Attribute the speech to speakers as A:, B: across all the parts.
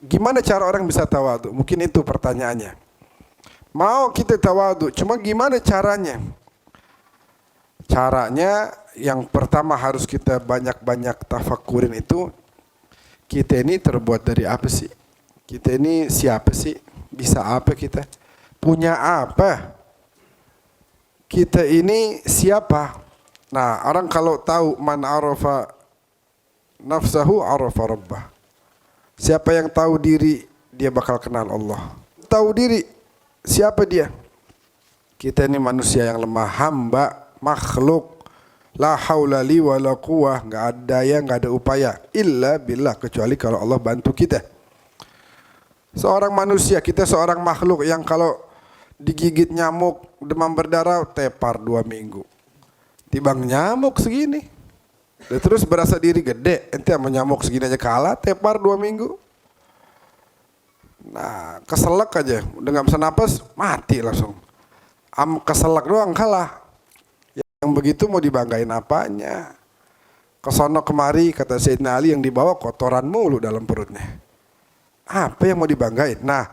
A: Gimana cara orang bisa tawadhu? Mungkin itu pertanyaannya. Mau kita tawadhu, cuma gimana caranya? Caranya yang pertama harus kita banyak-banyak tafakurin itu, kita ini terbuat dari apa sih? Kita ini siapa sih? Bisa apa kita? Punya apa? Kita ini siapa? Nah, orang kalau tahu man arafa nafsahu arafa rabbah. Siapa yang tahu diri, dia bakal kenal Allah. Tahu diri, siapa dia? Kita ini manusia yang lemah, hamba, makhluk. La haula li wa la quwwah, enggak ada daya, enggak ada upaya illa billah, kecuali kalau Allah bantu kita. Seorang manusia, kita seorang makhluk yang kalau digigit nyamuk, demam berdarah, tepar 2 minggu. Tibang nyamuk segini. Dan terus berasa diri gede, ente sama nyamuk segini aja kalah, tepar 2 minggu. Nah, keselak aja, udah nggak bisa napas, mati langsung. Keselak doang kalah. Yang begitu mau dibanggain apanya? Kesono kemari, kata Sayyidina Ali, yang dibawa kotoran mulu dalam perutnya. Apa yang mau dibanggain? Nah,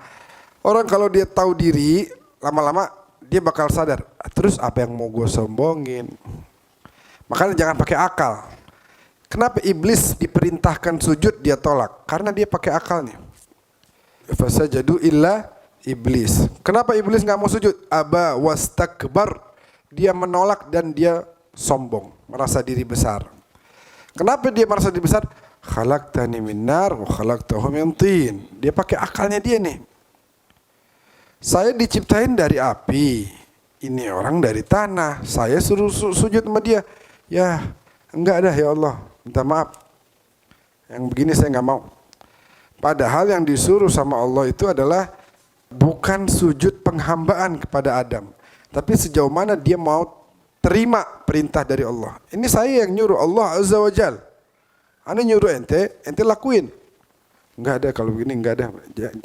A: orang kalau dia tahu diri, lama-lama dia bakal sadar, terus apa yang mau gue sombongin? Makanya jangan pakai akal. Kenapa iblis diperintahkan sujud dia tolak? Karena dia pakai akalnya. Fasajadu illa iblis. Kenapa iblis nggak mau sujud? Aba wastakbar. Dia menolak dan dia sombong, merasa diri besar. Kenapa dia merasa diri besar? Khalaqtani min nar wa khalaqtahu min tin. Dia pakai akalnya dia nih. Saya diciptain dari api. Ini orang dari tanah. Saya suruh sujud sama dia. Ya, enggak dah ya Allah. Minta maaf. Yang begini saya enggak mau. Padahal yang disuruh sama Allah itu adalah bukan sujud penghambaan kepada Adam. Tapi sejauh mana dia mau terima perintah dari Allah. Ini saya yang nyuruh, Allah Azza wa Jal. Anda nyuruh ente lakuin. Enggak ada kalau begini, enggak ada.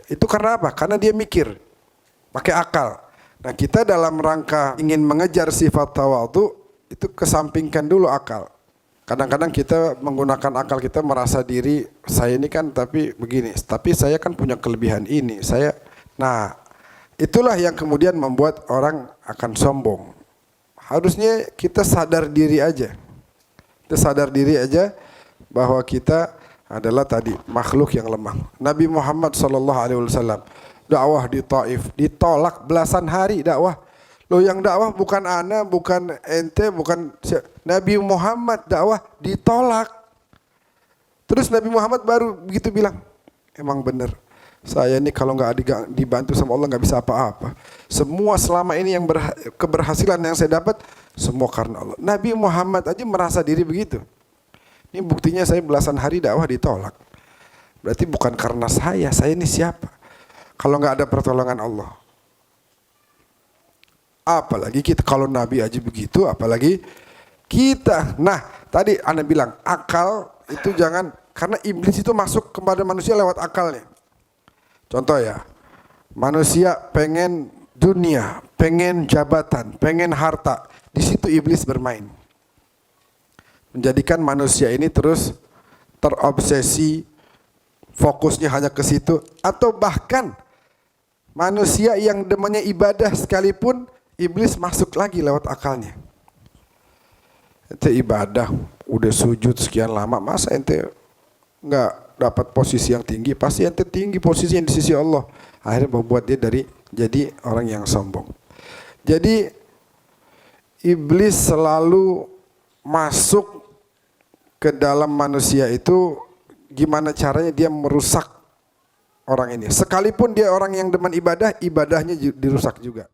A: Itu karena apa? Karena dia mikir. Pakai akal. Nah, kita dalam rangka ingin mengejar sifat tawadhu, itu kesampingkan dulu akal. Kadang-kadang kita menggunakan akal kita merasa diri, saya ini kan tapi begini, tapi saya kan punya kelebihan ini. Nah, itulah yang kemudian membuat orang akan sombong. Harusnya kita sadar diri aja. Kita sadar diri aja bahwa kita adalah tadi makhluk yang lemah. Nabi Muhammad SAW dakwah di Taif, ditolak belasan hari dakwah. Loh, yang dakwah bukan ana, bukan ente, bukan Nabi Muhammad, dakwah ditolak. Terus Nabi Muhammad baru begitu bilang, emang benar. Saya ini kalau nggak dibantu sama Allah nggak bisa apa-apa. Semua selama ini yang keberhasilan yang saya dapat semua karena Allah. Nabi Muhammad aja merasa diri begitu. Ini buktinya saya belasan hari dakwah ditolak. Berarti bukan karena saya ini siapa? Kalau nggak ada pertolongan Allah. Apalagi kita, kalau Nabi aja begitu, apalagi kita. Nah, tadi Anda bilang akal itu jangan, karena iblis itu masuk kepada manusia lewat akalnya. Contoh ya, manusia pengen dunia, pengen jabatan, pengen harta. Di situ iblis bermain. Menjadikan manusia ini terus terobsesi, fokusnya hanya ke situ. Atau bahkan manusia yang demennya ibadah sekalipun, iblis masuk lagi lewat akalnya. Ente ibadah, udah sujud sekian lama, masa ente nggak dapat posisi yang tinggi? Pasti ente tinggi posisinya di sisi Allah. Akhirnya membuat dia jadi orang yang sombong. Jadi iblis selalu masuk ke dalam manusia itu, gimana caranya dia merusak orang ini. Sekalipun dia orang yang demen ibadah, ibadahnya dirusak juga.